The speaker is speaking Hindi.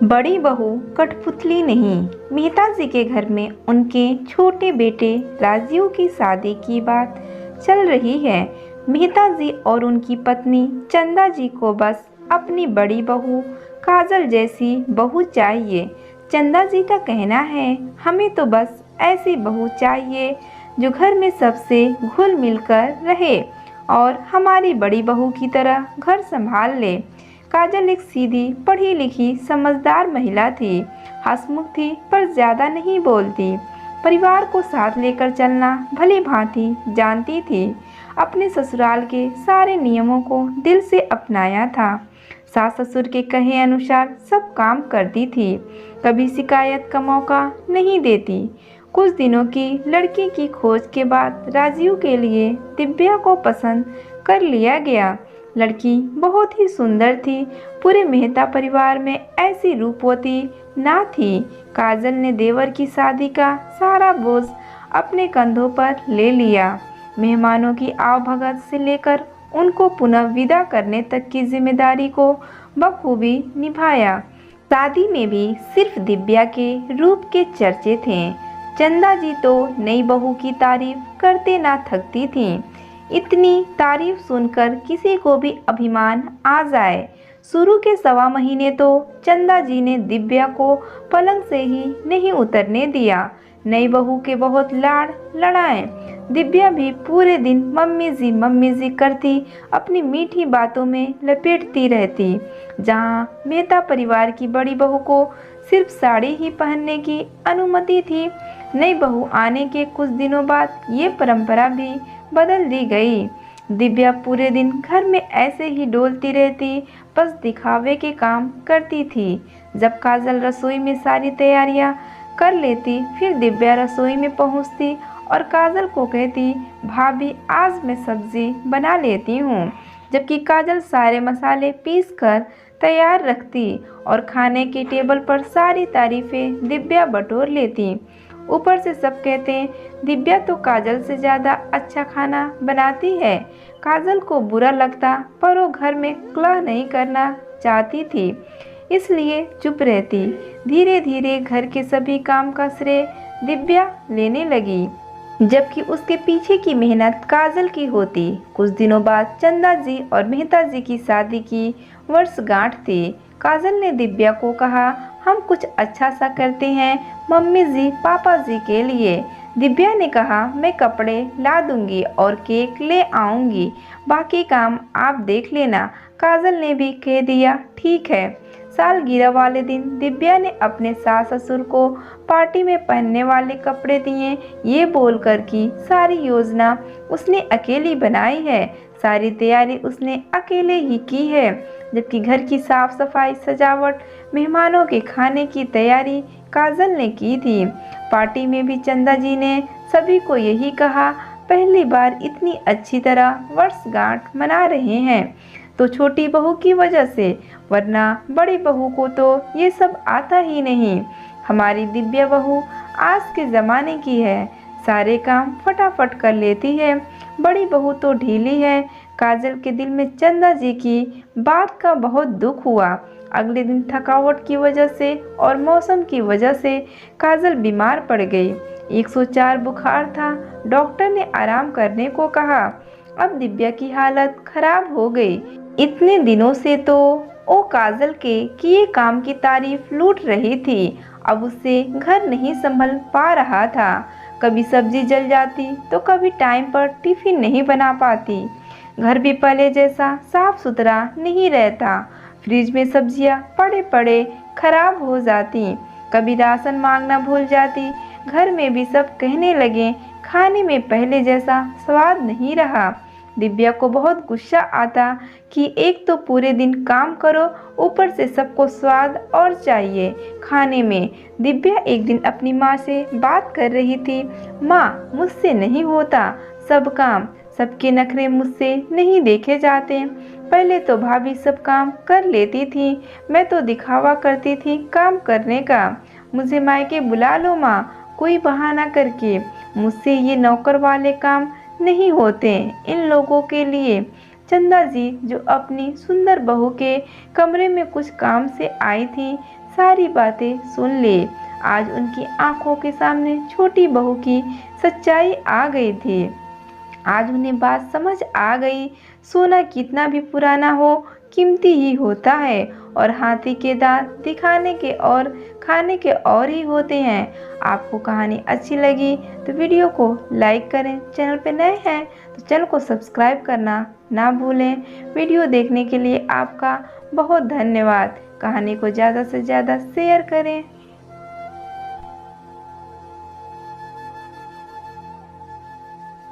बड़ी बहू कठपुतली नहीं। मेहता जी के घर में उनके छोटे बेटे राजीव की शादी की बात चल रही है। मेहता जी और उनकी पत्नी चंदा जी को बस अपनी बड़ी बहू काजल जैसी बहू चाहिए। चंदा जी का कहना है, हमें तो बस ऐसी बहू चाहिए जो घर में सबसे घुल मिलकर रहे और हमारी बड़ी बहू की तरह घर संभाल ले। काजल एक सीधी पढ़ी लिखी समझदार महिला थी। हंसमुख थी पर ज्यादा नहीं बोलती। परिवार को साथ लेकर चलना भली भांति जानती थी। अपने ससुराल के सारे नियमों को दिल से अपनाया था। सास ससुर के कहे अनुसार सब काम करती थी। कभी शिकायत का मौका नहीं देती। कुछ दिनों की लड़की की खोज के बाद राजीव के लिए दिव्या को पसंद कर लिया गया। लड़की बहुत ही सुंदर थी। पूरे मेहता परिवार में ऐसी रूपवती ना थी। काजल ने देवर की शादी का सारा बोझ अपने कंधों पर ले लिया। मेहमानों की आवभगत से लेकर उनको पुनः विदा करने तक की जिम्मेदारी को बखूबी निभाया। शादी में भी सिर्फ दिव्या के रूप के चर्चे थे। चंदा जी तो नई बहू की तारीफ करते ना थकती थीं। इतनी तारीफ सुनकर किसी को भी अभिमान आ जाए। शुरू के 1.25 महीने तो चंदा जी ने दिव्या को पलंग से ही नहीं उतरने दिया। नई बहू के बहुत लाड़ लड़ाए। दिव्या भी पूरे दिन मम्मी जी करती अपनी मीठी बातों में लपेटती रहती। जहां मेहता परिवार की बड़ी बहू को सिर्फ साड़ी ही पहनने की अनुमति थी, नई बहू आने के कुछ दिनों बाद ये परंपरा भी बदल दी गई। दिव्या पूरे दिन घर में ऐसे ही डोलती रहती, बस दिखावे के काम करती थी। जब काजल रसोई में सारी तैयारियां कर लेती, फिर दिव्या रसोई में पहुंचती और काजल को कहती, भाभी आज मैं सब्जी बना लेती हूँ। जबकि काजल सारे मसाले पीस कर तैयार रखती और खाने की टेबल पर सारी तारीफें दिव्या बटोर लेती। ऊपर से सब कहते हैं, दिव्या तो काजल से ज़्यादा अच्छा खाना बनाती है। काजल को बुरा लगता पर वो घर में कलह नहीं करना चाहती थी, इसलिए चुप रहती। धीरे धीरे घर के सभी काम का श्रेय दिव्या लेने लगी, जबकि उसके पीछे की मेहनत काजल की होती। कुछ दिनों बाद चंदा जी और मेहता जी की शादी की वर्षगांठ थी। काजल ने दिव्या को कहा, हम कुछ अच्छा सा करते हैं मम्मी जी पापा जी के लिए। दिव्या ने कहा, मैं कपड़े ला दूंगी और केक ले आऊंगी, बाकी काम आप देख लेना। काजल ने भी कह दिया, ठीक है। सालगिरह वाले दिन दिव्या ने अपने सास ससुर को पार्टी में पहनने वाले कपड़े दिए, ये बोलकर कि सारी योजना उसने अकेली बनाई है, सारी तैयारी उसने अकेले ही की है। जबकि घर की साफ सफाई, सजावट, मेहमानों के खाने की तैयारी काजल ने की थी। पार्टी में भी चंदा जी ने सभी को यही कहा, पहली बार इतनी अच्छी तरह वर्षगांठ मना रहे हैं तो छोटी बहू की वजह से, वरना बड़ी बहू को तो ये सब आता ही नहीं। हमारी दिव्या बहू आज के ज़माने की है, सारे काम फटाफट कर लेती है। बड़ी बहू तो ढीली है। काजल के दिल में चंदा जी की बात का बहुत दुख हुआ। अगले दिन थकावट की वजह से और मौसम की वजह से काजल बीमार पड़ गई। 104 बुखार था। डॉक्टर ने आराम करने को कहा। अब दिव्या की हालत खराब हो गई। इतने दिनों से तो वो काजल के किए काम की तारीफ लूट रही थी, अब उससे घर नहीं संभल पा रहा था। कभी सब्जी जल जाती तो कभी टाइम पर टिफिन नहीं बना पाती। घर भी पहले जैसा साफ सुथरा नहीं रहता। फ्रिज में सब्जियां पड़े पड़े खराब हो जाती। कभी राशन मांगना भूल जाती। घर में भी सब कहने लगे, खाने में पहले जैसा स्वाद नहीं रहा। दिव्या को बहुत गुस्सा आता कि एक तो पूरे दिन काम करो, ऊपर से सबको स्वाद और चाहिए खाने में। दिव्या एक दिन अपनी माँ से बात कर रही थी, माँ मुझसे नहीं होता सब काम, सबके नखरे मुझसे नहीं देखे जाते। पहले तो भाभी सब काम कर लेती थी, मैं तो दिखावा करती थी काम करने का। मुझे मायके बुला लो माँ, कोई बहाना करके। मुझसे ये नौकर वाले काम नहीं होते इन लोगों के लिए। चंदा जी जो अपनी सुंदर बहू के कमरे में कुछ काम से आई थी, सारी बातें सुन ले। आज उनकी आंखों के सामने छोटी बहू की सच्चाई आ गई थी। आज उन्हें बात समझ आ गई, सोना कितना भी पुराना हो कीमती ही होता है, और हाथी के दांत दिखाने के और खाने के और ही होते हैं। आपको कहानी अच्छी लगी तो वीडियो को लाइक करें, चैनल पे नए हैं तो चैनल को सब्सक्राइब करना ना भूलें। वीडियो देखने के लिए आपका बहुत धन्यवाद। कहानी को ज़्यादा से ज़्यादा शेयर करें।